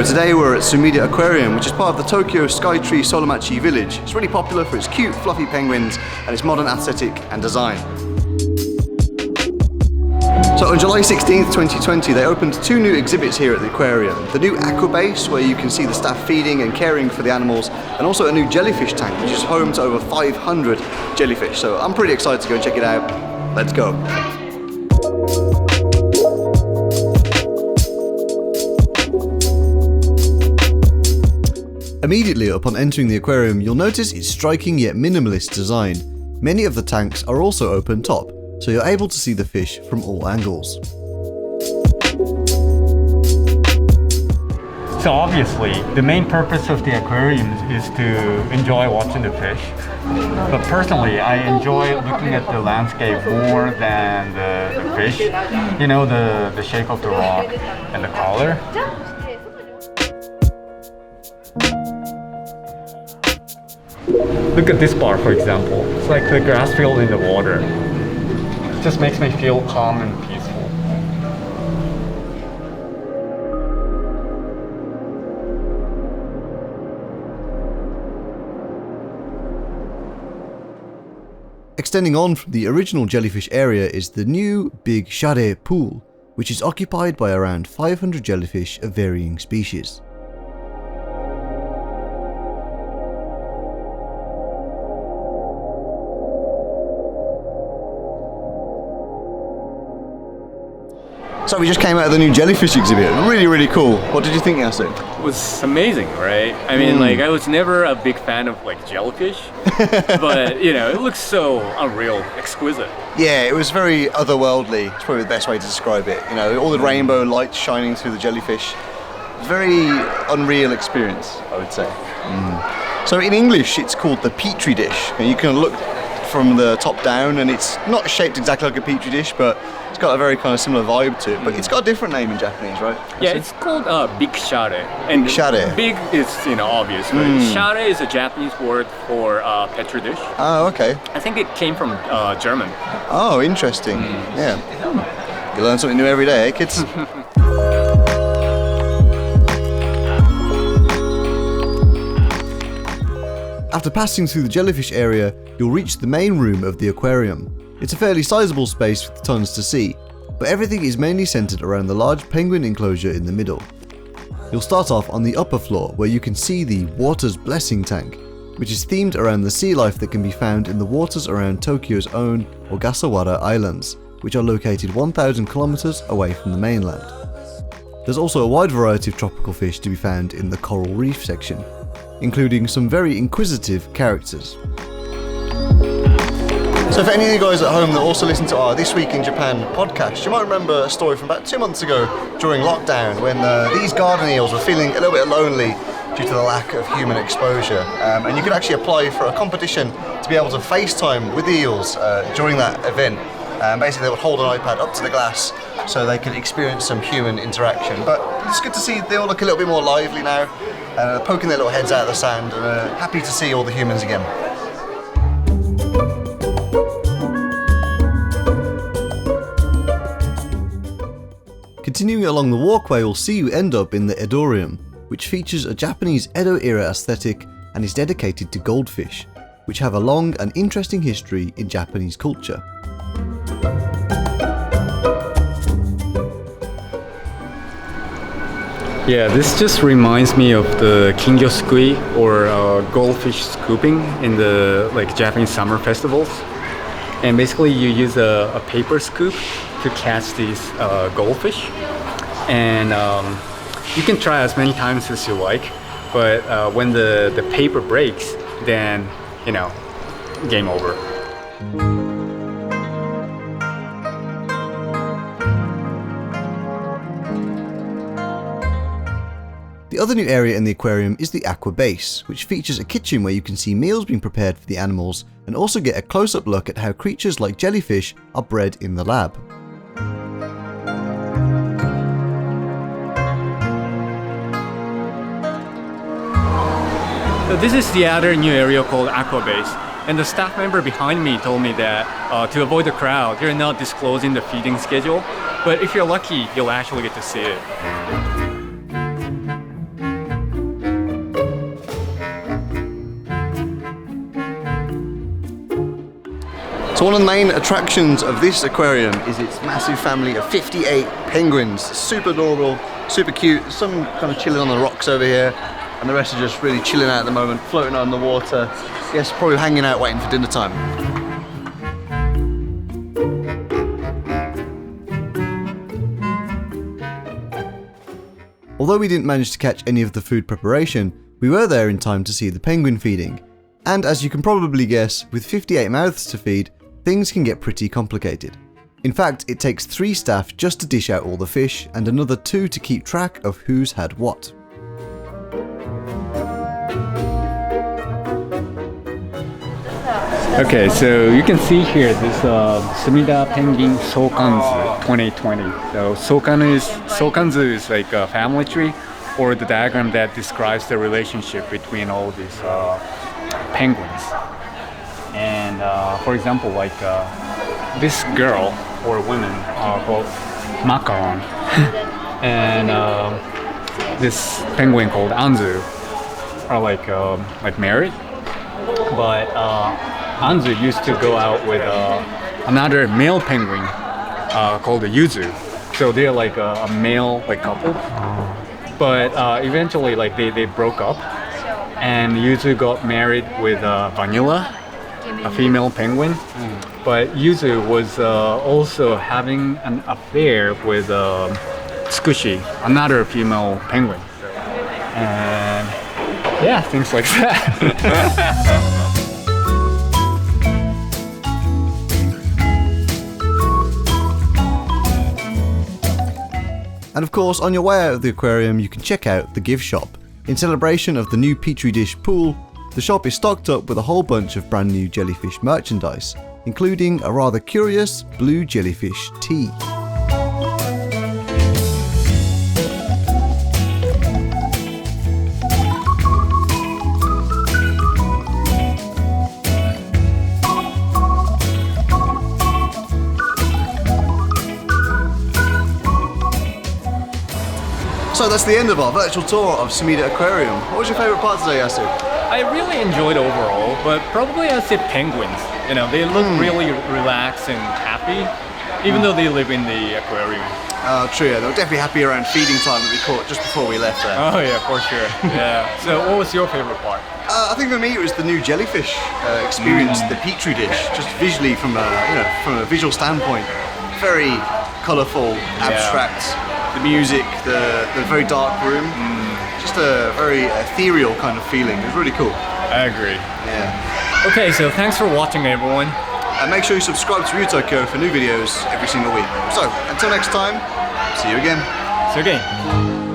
today we're at Sumida Aquarium, which is part of the Tokyo Skytree Town village. It's really popular for its cute, fluffy penguins and its modern aesthetic and design. So on July 16th, 2020, they opened 2 new exhibits here at the aquarium. The new Aqua Base, where you can see the staff feeding and caring for the animals, and also a new jellyfish tank, which is home to over 500 jellyfish. So I'm pretty excited to go and check it out. Let's go. Immediately upon entering the aquarium, you'll notice its striking yet minimalist design. Many of the tanks are also open top, so you're able to see the fish from all angles. So obviously, the main purpose of the aquarium is to enjoy watching the fish. But personally, I enjoy looking at the landscape more than the fish. You know, the shape of the rock and the color. Look at this bar, for example. It's like the grass field in the water. It just makes me feel calm and peaceful. Extending on from the original jellyfish area is the new Big Schale pool, which is occupied by around 500 jellyfish of varying species. So we just came out of the new jellyfish exhibit. Really cool. What did you think, Yasu? It was amazing, right? I mean, like, I was never a big fan of like jellyfish, but you know, it looks so unreal, exquisite. Yeah, it was very otherworldly. It's probably the best way to describe it. You know, all the rainbow lights shining through the jellyfish. Very unreal experience, I would say. So in English, it's called the Petri Dish. And you can look from the top down, and it's not shaped exactly like a Petri dish, but it's got a very kind of similar vibe to it. But it's got a different name in Japanese, right? Yeah, it's called Big Schale. And Big Schale. Big is, you know, obvious, but Schale is a Japanese word for Petri dish. Oh, okay. I think it came from German. Oh, interesting. Yeah. You learn something new every day, eh, kids? After passing through the jellyfish area, you'll reach the main room of the aquarium. It's a fairly sizable space with tons to see, but everything is mainly centered around the large penguin enclosure in the middle. You'll start off on the upper floor, where you can see the Water's Blessing tank, which is themed around the sea life that can be found in the waters around Tokyo's own Ogasawara Islands, which are located 1,000 kilometers away from the mainland. There's also a wide variety of tropical fish to be found in the coral reef section, including some very inquisitive characters. So for any of you guys at home that also listen to our This Week in Japan podcast, you might remember a story from about 2 months ago during lockdown when these garden eels were feeling a little bit lonely due to the lack of human exposure. And you could actually apply for a competition to be able to FaceTime with the eels during that event. Basically they would hold an iPad up to the glass so they could experience some human interaction. But it's good to see they all look a little bit more lively now, poking their little heads out of the sand, and happy to see all the humans again. Continuing along the walkway will see you end up in the Edorium, which features a Japanese Edo-era aesthetic and is dedicated to goldfish, which have a long and interesting history in Japanese culture. Yeah, this just reminds me of the kingyosukui, or goldfish scooping in the Japanese summer festivals. And basically you use a paper scoop to catch these goldfish. And you can try as many times as you like, but when the paper breaks, then, you know, game over. The other new area in the aquarium is the Aqua Base, which features a kitchen where you can see meals being prepared for the animals and also get a close-up look at how creatures like jellyfish are bred in the lab. So this is the other new area called Aqua Base. And the staff member behind me told me that to avoid the crowd, they're not disclosing the feeding schedule. But if you're lucky, you'll actually get to see it. So one of the main attractions of this aquarium is its massive family of 58 penguins. Super adorable, super cute. Some kind of chilling on the rocks over here, and the rest are just really chilling out at the moment, floating on the water. Yes, probably hanging out waiting for dinner time. Although we didn't manage to catch any of the food preparation, we were there in time to see the penguin feeding. And as you can probably guess, with 58 mouths to feed, things can get pretty complicated. In fact, it takes 3 staff just to dish out all the fish and another 2 to keep track of who's had what. Okay, so you can see here this Sumida Penguin Sokanzu 2020. So Sokanzu is like a family tree, or the diagram that describes the relationship between all these penguins. And for example, like this girl or women are called Macaron, and this penguin called Anzu are like married. But Anzu used to go out with another male penguin called the Yuzu. So they're like a male couple. But eventually they broke up, and Yuzu got married with Vanilla, a female penguin. But Yuzu was also having an affair with Tsukushi, another female penguin. And yeah, things like that. And of course, on your way out of the aquarium, you can check out the gift shop. In celebration of the new Petri Dish pool, the shop is stocked up with a whole bunch of brand new jellyfish merchandise, including a rather curious blue jellyfish tee. So that's the end of our virtual tour of Sumida Aquarium. What was your favourite part today, Yasu? I really enjoyed overall, but probably I'd say penguins. You know, they look really relaxed and happy, even though they live in the aquarium. True, yeah, they were definitely happy around feeding time that we caught just before we left there. Oh yeah, for sure. Yeah. So what was your favorite part? I think for me it was the new jellyfish experience, the Petri Dish, just visually from a visual standpoint. Very colourful, abstract. The music, the very dark room, just a very ethereal kind of feeling. It was really cool. I agree. Yeah. Okay, so thanks for watching, everyone. And make sure you subscribe to Ryu Tokyo for new videos every single week. So, until next time, see you again. See you again.